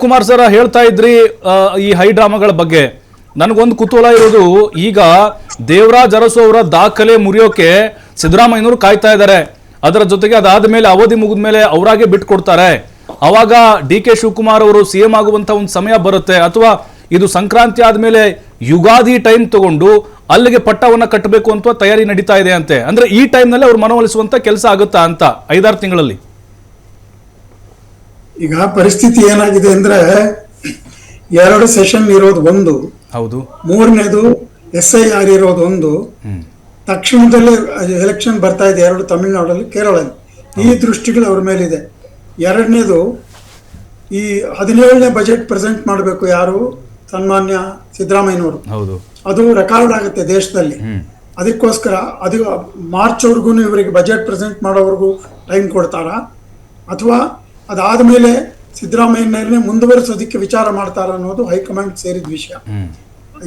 Shivakumar sir ಹೇಳ್ತಾ ಇದ್ರಿ ಈ ಹೈ ಡ್ರಾಮಾಗಳ ಬಗ್ಗೆ. ನನಗೊಂದು ಕುತೂಹಲ ಇರೋದು, ಈಗ ದೇವರಾಜ್ ಅರಸು ಅವರ ದಾಖಲೆ ಮುರಿಯೋಕೆ ಸಿದ್ದರಾಮಯ್ಯನವರು ಕಾಯ್ತಾ ಇದ್ದಾರೆ. ಅದರ ಜೊತೆಗೆ ಅದಾದ ಮೇಲೆ ಅವಧಿ ಮುಗಿದ ಮೇಲೆ ಅವರಾಗೆ ಬಿಟ್ಕೊಡ್ತಾರೆ. ಅವಾಗ ಡಿ ಕೆ ಶಿವಕುಮಾರ್ ಅವರು ಸಿಎಂ ಆಗುವಂತ ಒಂದು ಸಮಯ ಬರುತ್ತೆ, ಅಥವಾ ಇದು ಸಂಕ್ರಾಂತಿ ಆದ್ಮೇಲೆ ಯುಗಾದಿ ಟೈಮ್ ತಗೊಂಡು ಅಲ್ಲಿಗೆ ಪಟ್ಟವನ್ನ ಕಟ್ಟಬೇಕು ಅಂತ ತಯಾರಿ ನಡೀತಾ ಇದೆ ಅಂತೆ. ಅಂದ್ರೆ ಈ ಟೈಮ್ ನಲ್ಲಿ ಅವ್ರು ಮನವೊಲಿಸುವಂತ ಕೆಲಸ ಆಗುತ್ತಾ ಅಂತ 5-6 ತಿಂಗಳಲ್ಲಿ? ಈಗ ಪರಿಸ್ಥಿತಿ ಏನಾಗಿದೆ ಅಂದ್ರೆ 2 ಸೆಷನ್ ಇರೋದು ಒಂದು, ಹೌದು, 3ನೇದು SIR ಇರೋದು ಒಂದು, ತಕ್ಷಣದಲ್ಲೇ ಎಲೆಕ್ಷನ್ ಬರ್ತಾ ಇದೆ 2 ತಮಿಳುನಾಡಲ್ಲಿ, ಕೇರಳಲ್ಲಿ. ಈ ದೃಷ್ಟಿಗಳು ಅವ್ರ ಮೇಲಿದೆ. 2ನೇದು ಈ 17ನೇ ಬಜೆಟ್ ಪ್ರೆಸೆಂಟ್ ಮಾಡಬೇಕು ಯಾರು, ಸನ್ಮಾನ್ಯ ಸಿದ್ದರಾಮಯ್ಯನವರು. ಹೌದು, ಅದು ರೆಕಾರ್ಡ್ ಆಗುತ್ತೆ ದೇಶದಲ್ಲಿ. ಅದಕ್ಕೋಸ್ಕರ ಅದು ಮಾರ್ಚ್ವರೆಗೂ ಇವರಿಗೆ ಬಜೆಟ್ ಪ್ರೆಸೆಂಟ್ ಮಾಡೋವರೆಗೂ ಟೈಮ್ ಕೊಡ್ತಾರಾ, ಅಥವಾ ಅದಾದ್ಮೇಲೆ ಸಿದ್ದರಾಮಯ್ಯನೇ ಮುಂದುವರಿಸೋದಕ್ಕೆ ವಿಚಾರ ಮಾಡ್ತಾರ ಅನ್ನೋದು ಹೈಕಮಾಂಡ್ ಸೇರಿದ ವಿಷಯ.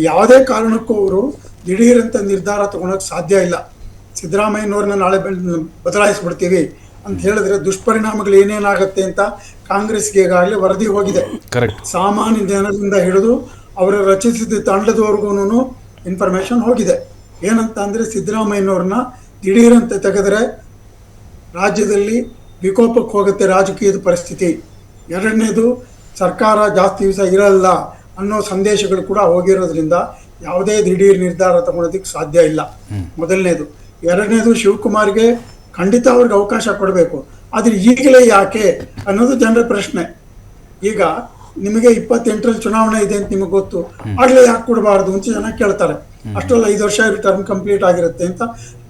ಯಾವುದೇ ಕಾರಣಕ್ಕೂ ಅವರು ದಿಢೀರಂತ ನಿರ್ಧಾರ ತಗೊಳಕ್ ಸಾಧ್ಯ ಇಲ್ಲ. ಸಿದ್ದರಾಮಯ್ಯನವ್ರನ್ನ ನಾಳೆ ಬದಲಾಯಿಸ್ಬಿಡ್ತೀವಿ ಅಂತ ಹೇಳಿದ್ರೆ ದುಷ್ಪರಿಣಾಮಗಳು ಏನೇನಾಗತ್ತೆ ಅಂತ ಕಾಂಗ್ರೆಸ್ಗೆ ಈಗಾಗಲೇ ವರದಿ ಹೋಗಿದೆ. ಸಾಮಾನ್ಯ ಜನರಿಂದ ಹಿಡಿದು ಅವರ ರಚಿಸಿದ ತಂಡದವರೆಗೂ ಇನ್ಫಾರ್ಮೇಶನ್ ಹೋಗಿದೆ. ಏನಂತ ಅಂದ್ರೆ ಸಿದ್ದರಾಮಯ್ಯನವ್ರನ್ನ ದಿಢೀರಂತೆ ತೆಗೆದ್ರೆ ರಾಜ್ಯದಲ್ಲಿ ವಿಕೋಪಕ್ಕೆ ಹೋಗುತ್ತೆ ರಾಜಕೀಯದ ಪರಿಸ್ಥಿತಿ. 2ನೇದು ಸರ್ಕಾರ ಜಾಸ್ತಿ ದಿವಸ ಇರಲ್ಲ ಅನ್ನೋ ಸಂದೇಶಗಳು ಕೂಡ ಹೋಗಿರೋದ್ರಿಂದ ಯಾವುದೇ ದಿಢೀರ್ ನಿರ್ಧಾರ ತಗೊಳೋದಕ್ಕೆ ಸಾಧ್ಯ ಇಲ್ಲ. ಮೊದಲನೇದು. 2ನೇದು ಶಿವಕುಮಾರ್ಗೆ ಖಂಡಿತ ಅವ್ರಿಗೆ ಅವಕಾಶ ಕೊಡಬೇಕು, ಆದ್ರೆ ಈಗಲೇ ಯಾಕೆ ಅನ್ನೋದು ಜನರ ಪ್ರಶ್ನೆ. ಈಗ ನಿಮಗೆ 28ರಲ್ಲಿ ಚುನಾವಣೆ ಇದೆ ಅಂತ ನಿಮಗೆ ಗೊತ್ತು, ಆಗ್ಲೇ ಯಾಕೆ ಕೊಡಬಾರ್ದು ಅಂತ ಜನ ಕೇಳ್ತಾರೆ. ಅಷ್ಟೊಲ್ಲ 5 ವರ್ಷ ಟರ್ಮ್ ಕಂಪ್ಲೀಟ್ ಆಗಿರುತ್ತೆ ಅಂತ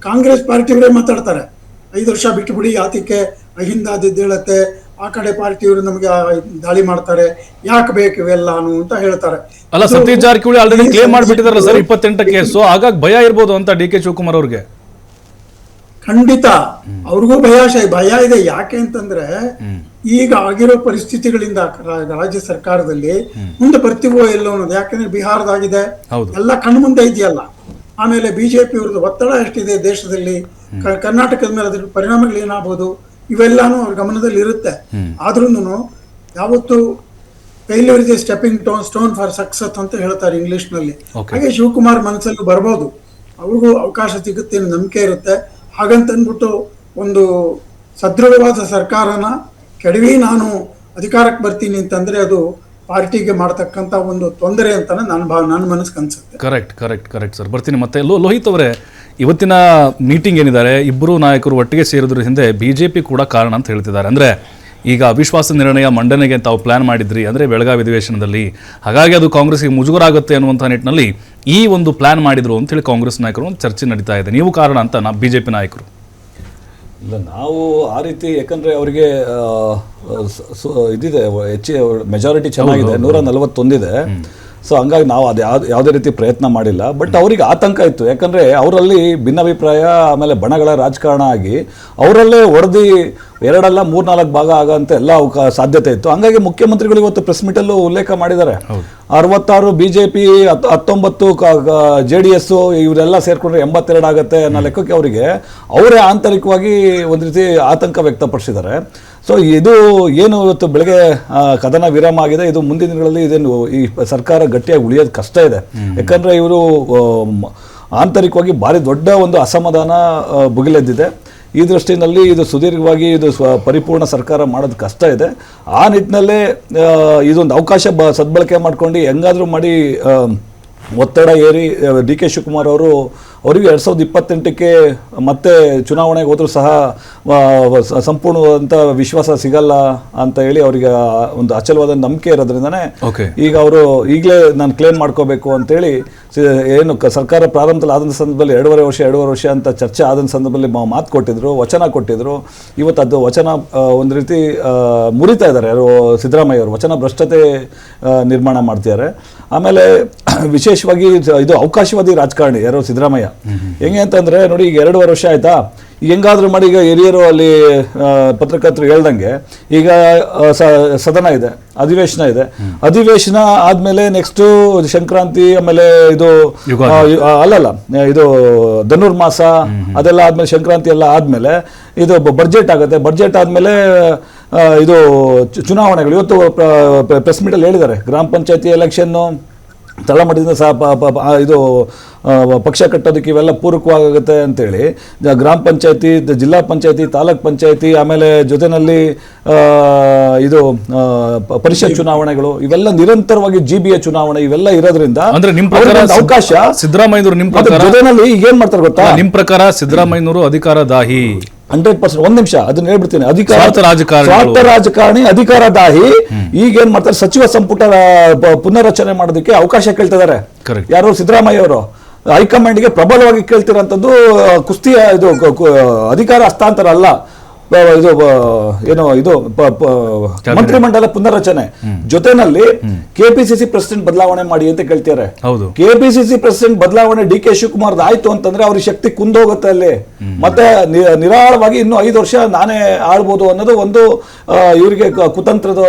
ಕಾಂಗ್ರೆಸ್ ಪಾರ್ಟಿಯವರೇ ಮಾತಾಡ್ತಾರೆ. 5 ವರ್ಷ ಬಿಟ್ಟು ಬಿಡಿ, ಯಾತಕ್ಕೆ ಅಹಿಂದಾದಿದ್ದೇಳತ್ತೆ, ಆ ಕಡೆ ಪಾರ್ಟಿಯವರು ನಮಗೆ ದಾಳಿ ಮಾಡ್ತಾರೆ, ಯಾಕೆ ಬೇಕು ಇವೆಲ್ಲ ಅಂತ ಹೇಳ್ತಾರೆ. ಅಲ್ಲ, ಸತೀಶ್ ಜಾರಕಿಹೊಳಿ ಆಲ್ರೆಡಿ ಕ್ಲೇಮ್ ಮಾಡಿಬಿಟ್ಟಿದಾರಲ್ಲ ಸರ್ 28ಕ್ಕೆ. ಸೊ ಹಾಗಾಗಿ ಭಯ ಇರ್ಬೋದು ಅಂತ ಡಿ ಕೆ ಶಿವಕುಮಾರ್ ಅವ್ರಿಗೆ. ಖಂಡಿತ ಅವ್ರಿಗೂ ಭಯ ಇದೆ. ಯಾಕೆ ಅಂತಂದ್ರೆ ಈಗ ಆಗಿರೋ ಪರಿಸ್ಥಿತಿಗಳಿಂದ ರಾಜ್ಯ ಸರ್ಕಾರದಲ್ಲಿ ಮುಂದೆ ಬರ್ತೀವೋ ಎಲ್ಲೋ ಅನ್ನೋದು. ಯಾಕಂದ್ರೆ ಬಿಹಾರದಾಗಿದೆ, ಎಲ್ಲ ಕಣ್ಮುಂದೆ ಇದೆಯಲ್ಲ. ಆಮೇಲೆ ಬಿಜೆಪಿ ಅವ್ರದ್ದು ಒತ್ತಡ ಎಷ್ಟಿದೆ ದೇಶದಲ್ಲಿ, ಕರ್ನಾಟಕದ ಮೇಲೆ ಅದ್ರ ಪರಿಣಾಮಗಳು ಏನಾಗಬಹುದು, ಇವೆಲ್ಲಾನು ಅವ್ರ ಗಮನದಲ್ಲಿ ಇರುತ್ತೆ. ಆದ್ರೂನು ಯಾವತ್ತು failure is A stepping stone for success ಅಂತ ಹೇಳ್ತಾರೆ ಇಂಗ್ಲಿಷ್ ನಲ್ಲಿ. ಹಾಗೆ ಶಿವಕುಮಾರ್ ಮನಸ್ಸಲ್ಲಿ ಬರ್ಬೋದು, ಅವ್ರಿಗೂ ಅವಕಾಶ ಸಿಗುತ್ತೆ ಅನ್ನೋ ನಂಬಿಕೆ ಇರುತ್ತೆ. ಹಾಗಂತ ಅಂದ್ಬಿಟ್ಟು ಒಂದು ಸದೃಢವಾದ ಸರ್ಕಾರನ ಕೆಡವಿ ನಾನು ಅಧಿಕಾರಕ್ಕೆ ಬರ್ತೀನಿ ಅಂತಂದ್ರೆ ಅದು ಪಾರ್ಟಿಗೆ ಮಾಡ್ತಕ್ಕಂಥ ಒಂದು ತೊಂದರೆ ಅಂತಾನೆ ನನ್ನ ಮನಸ್ಸಿಗೆ ಅನ್ಸುತ್ತೆ. Correct sir. ಬರ್ತೀನಿ ಮತ್ತೆ. ಲೋಹಿತ್ ಅವರೇ, ಇವತ್ತಿನ ಮೀಟಿಂಗ್ ಏನಿದ್ದಾರೆ, ಇಬ್ಬರು ನಾಯಕರು ಒಟ್ಟಿಗೆ ಸೇರಿದ್ರ ಹಿಂದೆ ಬಿಜೆಪಿ ಕೂಡ ಕಾರಣ ಅಂತ ಹೇಳ್ತಿದ್ದಾರೆ. ಅಂದರೆ ಈಗ ಅವಿಶ್ವಾಸ ನಿರ್ಣಯ ಮಂಡನೆಗೆ ತಾವು ಪ್ಲಾನ್ ಮಾಡಿದ್ರಿ ಅಂದರೆ ಬೆಳಗಾವಿ ಅಧಿವೇಶನದಲ್ಲಿ, ಹಾಗಾಗಿ ಅದು ಕಾಂಗ್ರೆಸ್ಗೆ ಮುಜುಗರ ಆಗುತ್ತೆ ಅನ್ನುವಂಥ ನಿಟ್ಟಿನಲ್ಲಿ ಈ ಒಂದು ಪ್ಲಾನ್ ಮಾಡಿದ್ರು ಅಂತೇಳಿ ಕಾಂಗ್ರೆಸ್ ನಾಯಕರು ಒಂದು ಚರ್ಚೆ ನಡೀತಾ ಇದೆ. ನೀವು ಕಾರಣ ಅಂತ ಬಿಜೆಪಿ ನಾಯಕರು? ಇಲ್ಲ, ನಾವು ಆ ರೀತಿ, ಯಾಕಂದರೆ ಅವರಿಗೆ ಇದಿದೆ, ಮೆಜಾರಿಟಿ ಚೆನ್ನಾಗಿದೆ, 141 ಇದೆ. ಸೊ ಹಂಗಾಗಿ ನಾವು ಅದು ಯಾವುದೇ ರೀತಿ ಪ್ರಯತ್ನ ಮಾಡಿಲ್ಲ. ಬಟ್ ಅವರಿಗೆ ಆತಂಕ ಇತ್ತು, ಯಾಕಂದರೆ ಅವರಲ್ಲಿ ಭಿನ್ನಾಭಿಪ್ರಾಯ ಆಮೇಲೆ ಬಣಗಳ ರಾಜಕಾರಣ ಆಗಿ ಅವರಲ್ಲೇ ಹೊಡೆದು 2 ಅಲ್ಲ 3-4 ಭಾಗ ಆಗೋಂಥ ಎಲ್ಲ ಸಾಧ್ಯತೆ ಇತ್ತು. ಹಂಗಾಗಿ ಮುಖ್ಯಮಂತ್ರಿಗಳು ಇವತ್ತು ಪ್ರೆಸ್ ಮೀಟಲ್ಲೂ ಉಲ್ಲೇಖ ಮಾಡಿದ್ದಾರೆ. 66 ಬಿಜೆಪಿ, 19 JDS, ಇವರೆಲ್ಲ ಸೇರ್ಕೊಂಡ್ರೆ 82 ಆಗುತ್ತೆ ಅನ್ನೋ ಲೆಕ್ಕಕ್ಕೆ ಅವರೇ ಆಂತರಿಕವಾಗಿ ಒಂದು ರೀತಿ ಆತಂಕ ವ್ಯಕ್ತಪಡಿಸಿದ್ದಾರೆ. ಸೊ ಇದು ಏನು ಇವತ್ತು ಬೆಳಗ್ಗೆ ಕದನ ವಿರಾಮ ಆಗಿದೆ, ಇದು ಮುಂದಿನ ದಿನಗಳಲ್ಲಿ ಇದೇನು ಈ ಸರ್ಕಾರ ಗಟ್ಟಿಯಾಗಿ ಉಳಿಯೋದು ಕಷ್ಟ ಇದೆ. ಯಾಕಂದರೆ ಇವರು ಆಂತರಿಕವಾಗಿ ಭಾರಿ ದೊಡ್ಡ ಒಂದು ಅಸಮಾಧಾನ ಭುಗಿಲೆದ್ದಿದೆ. ಈ ದೃಷ್ಟಿನಲ್ಲಿ ಇದು ಸುದೀರ್ಘವಾಗಿ ಇದು ಪರಿಪೂರ್ಣ ಸರ್ಕಾರ ಮಾಡೋದು ಕಷ್ಟ ಇದೆ. ಆ ನಿಟ್ಟಿನಲ್ಲೇ ಇದೊಂದು ಅವಕಾಶ ಸದ್ಬಳಕೆ ಮಾಡ್ಕೊಂಡು ಹೆಂಗಾದರೂ ಮಾಡಿ ಒತ್ತಡ ಏರಿ ಡಿ ಕೆ ಶಿವಕುಮಾರ್ ಅವರಿಗೆ 2028ಕ್ಕೆ ಮತ್ತೆ ಚುನಾವಣೆಗೆ ಹೋದರೂ ಸಹ ಸಂಪೂರ್ಣವಾದಂಥ ವಿಶ್ವಾಸ ಸಿಗಲ್ಲ ಅಂತ ಹೇಳಿ ಅವರಿಗೆ ಒಂದು ಅಚಲವಾದ ನಂಬಿಕೆ ಇರೋದ್ರಿಂದನೇ ಈಗ ಅವರು ಈಗಲೇ ನಾನು ಕ್ಲೇಮ್ ಮಾಡ್ಕೋಬೇಕು ಅಂತೇಳಿ ಏನು ಸರ್ಕಾರ ಪ್ರಾರಂಭದಲ್ಲಿ ಆದಂಥ ಸಂದರ್ಭದಲ್ಲಿ 2.5 ವರ್ಷ ಅಂತ ಚರ್ಚೆ ಆದಂಥ ಸಂದರ್ಭದಲ್ಲಿ ಮಾತು ಕೊಟ್ಟಿದ್ರು, ವಚನ ಕೊಟ್ಟಿದ್ರು. ಇವತ್ತು ಅದು ವಚನ ಒಂದು ರೀತಿ ಮುರಿತಾ ಇದ್ದಾರೆ ಯಾರು, ಸಿದ್ದರಾಮಯ್ಯ ಅವರು ವಚನ ಭ್ರಷ್ಟತೆ ನಿರ್ಮಾಣ ಮಾಡ್ತಿದ್ದಾರೆ. ಆಮೇಲೆ ವಿಶೇಷವಾಗಿ ಇದು ಅವಕಾಶವಾದಿ ರಾಜಕಾರಣಿ ಯಾರು ಸಿದ್ದರಾಮಯ್ಯ. ಹೆಂಗೆ ಅಂತಂದ್ರೆ ನೋಡಿ, ಈಗ 2.5 ವರ್ಷ ಆಯ್ತಾ, ಹೆಂಗಾದ್ರೂ ಮಾಡಿ ಈಗ ಹಿರಿಯರು ಅಲ್ಲಿ ಪತ್ರಕರ್ತರು ಹೇಳ್ದಂಗೆ ಈಗ ಸದನ ಇದೆ, ಅಧಿವೇಶನ ಇದೆ. ಅಧಿವೇಶನ ಆದ್ಮೇಲೆ ನೆಕ್ಸ್ಟ್ ಸಂಕ್ರಾಂತಿ, ಆಮೇಲೆ ಇದು ಇದು ಧನುರ್ಮಾಸ, ಅದೆಲ್ಲ ಆದ್ಮೇಲೆ ಸಂಕ್ರಾಂತಿ ಎಲ್ಲ ಆದ್ಮೇಲೆ ಇದು ಬಡ್ಜೆಟ್ ಆಗುತ್ತೆ. ಬಡ್ಜೆಟ್ ಆದ್ಮೇಲೆ ಇದು ಚುನಾವಣೆಗಳು ಇವತ್ತು ಪ್ರೆಸ್ ಮೀಟಲ್ಲಿ ಹೇಳಿದ್ದಾರೆ, ಗ್ರಾಮ ಪಂಚಾಯತಿ ಎಲೆಕ್ಷನ್ನು ತಳಮಟ್ಟದಿಂದ ಸಹ ಇದು ಪಕ್ಷ ಕಟ್ಟೋದಕ್ಕೆ ಇವೆಲ್ಲ ಪೂರಕವಾಗುತ್ತೆ ಅಂತೇಳಿ ಗ್ರಾಮ ಪಂಚಾಯತಿ, ಜಿಲ್ಲಾ ಪಂಚಾಯತಿ, ತಾಲೂಕ್ ಪಂಚಾಯತಿ, ಆಮೇಲೆ ಜೊತೆನಲ್ಲಿ ಇದು ಪರಿಷತ್ ಚುನಾವಣೆಗಳು ಇವೆಲ್ಲ ನಿರಂತರವಾಗಿ GBA ಚುನಾವಣೆ ಇವೆಲ್ಲ ಇರೋದ್ರಿಂದ ಅಂದ್ರೆ ನಿಮ್ ಪ್ರಕಾರ ಅವಕಾಶ ಸಿದ್ದರಾಮಯ್ಯನವರು ನಿಮ್ ಪ್ರಕಾರ ಜೊತೆನಲ್ಲಿ ಈಗ ಏನ್ ಮಾಡ್ತಾರೆ ಗೊತ್ತಾ, ನಿಮ್ ಪ್ರಕಾರ ಸಿದ್ದರಾಮಯ್ಯನವರು ಅಧಿಕಾರ ದಾಹಿ 100%. ಒಂದ್ ನಿಮಿಷ ಅದನ್ನ ಹೇಳ್ಬಿಡ್ತೀನಿ. ಸ್ವಾರ್ಥ ರಾಜಕಾರಣಿ, ಅಧಿಕಾರ ದಾಹಿ. ಈಗ ಏನ್ ಮಾಡ್ತಾರೆ, ಸಚಿವ ಸಂಪುಟ ಪುನರ್ರಚನೆ ಮಾಡೋದಕ್ಕೆ ಅವಕಾಶ ಕೇಳ್ತಿದ್ದಾರೆ. ಯಾರು? ಸಿದ್ದರಾಮಯ್ಯ ಅವರು ಹೈಕಮಾಂಡ್ಗೆ ಪ್ರಬಲವಾಗಿ ಕೇಳ್ತಿರೋಂಥದ್ದು ಕುಸ್ತಿಯ ಇದು ಅಧಿಕಾರ ಹಸ್ತಾಂತರ ಅಲ್ಲ, ಇದು ಏನೋ ಇದು ಮಂತ್ರಿಮಂಡಲ ಪುನರ್ರಚನೆ. ಜೊತೆನಲ್ಲಿ KPCC ಪ್ರೆಸಿಡೆಂಟ್ ಬದಲಾವಣೆ ಮಾಡಿ ಅಂತ ಕೇಳ್ತಾರೆ. KPCC ಪ್ರೆಸಿಡೆಂಟ್ ಬದಲಾವಣೆ DK ಶಿವಕುಮಾರ್ ಆಯ್ತು ಅಂತಂದ್ರೆ ಅವ್ರಿಗೆ ಶಕ್ತಿ ಕುಂದೋಗುತ್ತೆ ಅಲ್ಲಿ. ಮತ್ತೆ ನಿರಾಳವಾಗಿ ಇನ್ನು 5 ವರ್ಷ ನಾನೇ ಆಳ್ಬೋದು ಅನ್ನೋದು ಒಂದು ಇವರಿಗೆ ಕುತಂತ್ರದ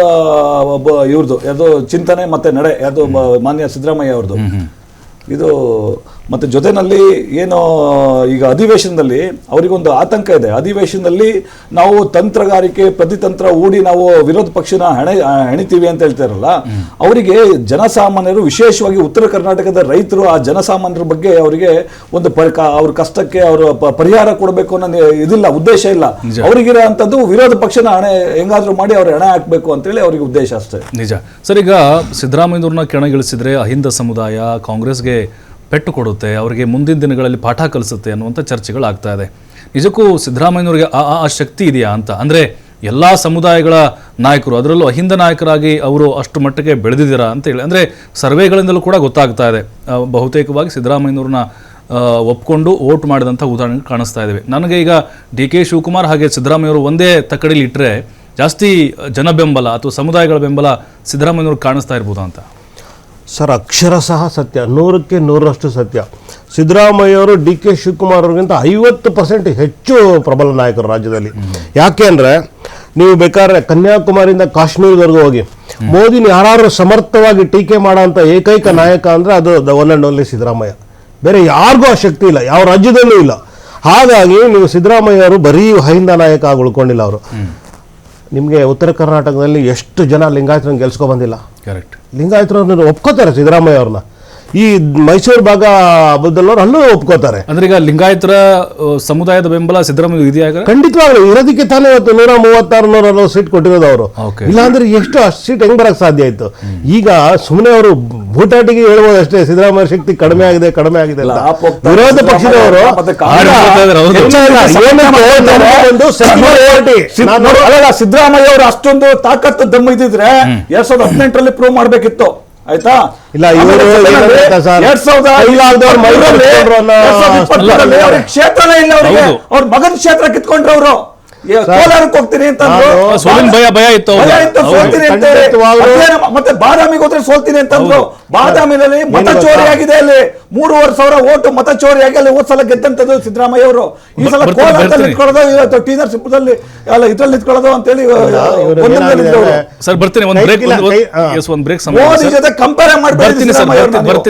ಇವ್ರದ್ದು ಯಾವ್ದು ಚಿಂತನೆ ಮತ್ತೆ ನಡೆ, ಯಾವ್ದು ಮಾನ್ಯ ಸಿದ್ದರಾಮಯ್ಯ ಅವ್ರದ್ದು ಇದು. ಮತ್ತೆ ಜೊತೆನಲ್ಲಿ ಏನು ಈಗ ಅಧಿವೇಶನದಲ್ಲಿ ಅವರಿಗೊಂದು ಆತಂಕ ಇದೆ. ಅಧಿವೇಶನದಲ್ಲಿ ನಾವು ತಂತ್ರಗಾರಿಕೆ ಪ್ರತಿತಂತ್ರ ಹೂಡಿ ನಾವು ವಿರೋಧ ಪಕ್ಷನ ಹೆಣಿತೀವಿ ಅಂತ ಹೇಳ್ತಾರಲ್ಲ, ಅವರಿಗೆ ಜನಸಾಮಾನ್ಯರು, ವಿಶೇಷವಾಗಿ ಉತ್ತರ ಕರ್ನಾಟಕದ ರೈತರು, ಆ ಜನಸಾಮಾನ್ಯರ ಬಗ್ಗೆ ಅವರಿಗೆ ಒಂದು ಅವ್ರ ಕಷ್ಟಕ್ಕೆ ಅವರು ಪರಿಹಾರ ಕೊಡಬೇಕು ಅನ್ನೋ ಇದಿಲ್ಲ, ಉದ್ದೇಶ ಇಲ್ಲ. ಅವರಿಗಿರೋ ಅಂಥದ್ದು ವಿರೋಧ ಪಕ್ಷನ ಹೆಂಗಾದ್ರೂ ಮಾಡಿ ಅವ್ರ ಹೆಣೆ ಹಾಕಬೇಕು ಅಂತೇಳಿ ಅವ್ರಿಗೆ ಉದ್ದೇಶ ಅಷ್ಟೇ. ನಿಜ ಸರ್. ಈಗ ಸಿದ್ದರಾಮಯ್ಯವ್ರನ್ನ ಕೆಣಗಿಳಿಸಿದ್ರೆ ಅಹಿಂದ ಸಮುದಾಯ ಕಾಂಗ್ರೆಸ್ಗೆ ಪೆಟ್ಟು ಕೊಡುತ್ತೆ, ಅವರಿಗೆ ಮುಂದಿನ ದಿನಗಳಲ್ಲಿ ಪಾಠ ಕಲಿಸುತ್ತೆ ಅನ್ನುವಂಥ ಚರ್ಚೆಗಳಾಗ್ತಾ ಇದೆ. ನಿಜಕ್ಕೂ ಸಿದ್ದರಾಮಯ್ಯನವರಿಗೆ ಆ ಶಕ್ತಿ ಇದೆಯಾ ಅಂತ? ಅಂದರೆ ಎಲ್ಲ ಸಮುದಾಯಗಳ ನಾಯಕರು, ಅದರಲ್ಲೂ ಅಹಿಂದ ನಾಯಕರಾಗಿ ಅವರು ಅಷ್ಟು ಮಟ್ಟಿಗೆ ಬೆಳೆದಿದ್ದೀರಾ ಅಂತ ಹೇಳಿ, ಅಂದರೆ ಸರ್ವೆಗಳಿಂದಲೂ ಕೂಡ ಗೊತ್ತಾಗ್ತಾ ಇದೆ. ಬಹುತೇಕವಾಗಿ ಸಿದ್ದರಾಮಯ್ಯನವ್ರನ್ನ ಒಪ್ಕೊಂಡು ವೋಟ್ ಮಾಡಿದಂಥ ಉದಾಹರಣೆ ಕಾಣಿಸ್ತಾ ಇದ್ದೇವೆ. ನನಗೆ ಈಗ DK ಶಿವಕುಮಾರ್ ಹಾಗೆ ಸಿದ್ದರಾಮಯ್ಯವರು ಒಂದೇ ತಕ್ಕಡಿಲಿ ಇಟ್ಟರೆ ಜಾಸ್ತಿ ಜನ ಬೆಂಬಲ ಅಥವಾ ಸಮುದಾಯಗಳ ಬೆಂಬಲ ಸಿದ್ದರಾಮಯ್ಯವ್ರಿಗೆ ಕಾಣಿಸ್ತಾ ಇರ್ಬೋದಾ ಅಂತ? ಸರ್, ಅಕ್ಷರಶಃ ಸತ್ಯ, 100ಕ್ಕೆ 100ರಷ್ಟು ಸತ್ಯ. ಸಿದ್ದರಾಮಯ್ಯವರು DK ಶಿವಕುಮಾರ್ ಅವ್ರಿಗಿಂತ 50% ಹೆಚ್ಚು ಪ್ರಬಲ ನಾಯಕರು ರಾಜ್ಯದಲ್ಲಿ. ಯಾಕೆ ಅಂದರೆ, ನೀವು ಬೇಕಾದ್ರೆ ಕನ್ಯಾಕುಮಾರಿಯಿಂದ ಕಾಶ್ಮೀರದವರೆಗೂ ಹೋಗಿ ಮೋದಿನ ಯಾರು ಸಮರ್ಥವಾಗಿ ಟೀಕೆ ಮಾಡೋಂಥ ಏಕೈಕ ನಾಯಕ ಅಂದರೆ ಅದು the one and only Siddaramaiah. ಬೇರೆ ಯಾರಿಗೂ ಆ ಶಕ್ತಿ ಇಲ್ಲ, ಯಾವ ರಾಜ್ಯದಲ್ಲೂ ಇಲ್ಲ. ಹಾಗಾಗಿ ನೀವು ಸಿದ್ದರಾಮಯ್ಯ ಅವರು ಬರೀ ಅಹಿಂದ ನಾಯಕ ಆಗಿ ಉಳ್ಕೊಂಡಿಲ್ಲ. ಅವರು ನಿಮಗೆ ಉತ್ತರ ಕರ್ನಾಟಕದಲ್ಲಿ ಎಷ್ಟು ಜನ ಲಿಂಗಾಯತರನ್ನು ಗೆಲ್ಸ್ಕೊ ಬಂದಿಲ್ಲ. ಕರೆಕ್ಟ್. ಲಿಂಗಾಯತರನ್ನು ಒಪ್ಕೋತಾರೆ ಸಿದ್ದರಾಮಯ್ಯ ಅವ್ರನ್ನ. ಈ ಮೈಸೂರು ಭಾಗ ಬದಲವ್ರು ಅಲ್ಲೂ ಒಪ್ಕೋತಾರೆ. ಅಂದ್ರೆ ಈಗ ಲಿಂಗಾಯತರ ಸಮುದಾಯದ ಬೆಂಬಲ ಸಿದ್ದರಾಮಯ್ಯ ಇದೆಯಾ? ಖಂಡಿತವಾಗ್ಲು ಇರೋದಕ್ಕೆ ತಾನೇ ಇವತ್ತು 136, 140 ಸೀಟ್ ಕೊಟ್ಟಿರೋದು ಅವರು. ಇಲ್ಲಾಂದ್ರೆ ಎಷ್ಟು ಅಷ್ಟು ಸೀಟ್ ಹೆಂಗ್ ಬರಕ್ ಸಾಧ್ಯ ಆಯ್ತು? ಈಗ ಸುಮ್ಮನೆ ಅವರು ಭೂಟಾಟಿಗೆ ಹೇಳ್ಬೋದು ಅಷ್ಟೇ, ಸಿದ್ದರಾಮಯ್ಯ ಶಕ್ತಿ ಕಡಿಮೆ ಆಗಿದೆ ವಿರೋಧ ಪಕ್ಷದವರು ಸಿದ್ದರಾಮಯ್ಯ ಅವರು ಅಷ್ಟೊಂದು ತಾಕತ್ತು ದಮ್ಮ ಇದ್ದಿದ್ರೆ 2018ರಲ್ಲಿ ಪ್ರೂವ್ ಮಾಡ್ಬೇಕಿತ್ತು. ಆಯ್ತಾ? ಇಲ್ಲ, ಇವರು ಕ್ಷೇತ್ರನೇ ಇಲ್ಲ ಅವರಿಗೆ. ಅವ್ರ ಮಗನ ಕ್ಷೇತ್ರ ಕಿತ್ಕೊಂಡ್ರು ಅವರು. ಕೋಲಾರಕ್ಕೆ ಹೋಗ್ತೀನಿ ಅಂತ ಭಯ ಇತ್ತು, ಸೋಲ್ತೀನಿ ಅಂತ. ಮತ್ತೆ ಬಾದಾಮಿಗೆ ಹೋದ್ರೆ ಸೋಲ್ತೀನಿ ಅಂತಂದ್ರು. ಬಾದಾಮಿನಲ್ಲಿ ಮತ ಚೋರಿ ಆಗಿದೆ, ಅಲ್ಲಿ 3,500 ಓಟು ಮತ ಚೋರಿ ಆಗಿ ಅಲ್ಲಿ ಹೋದ್ ಸಲ ಗೆದ್ದಂತದ್ದು ಸಿದ್ದರಾಮಯ್ಯ ಅವರು. ಈ ಸಲ ಕೋಲಾರದಲ್ಲಿ ನಿಂತ್ಕೊಳ್ಳೋದು, ಟಿ ನರಸೀಪುರದಲ್ಲಿ ಅಲ್ಲ ಇದ್ರಲ್ಲಿ ನಿಂತ್ಕೊಳ್ಳೋದು ಅಂತೇಳಿ ಸರ್ ಬರ್ತೀನಿ. ಒಂದು ಬ್ರೇಕ್, ಮೋದಿ ಜೊತೆ ಕಂಪೇರ್ ಮಾಡ್ತೀನಿ.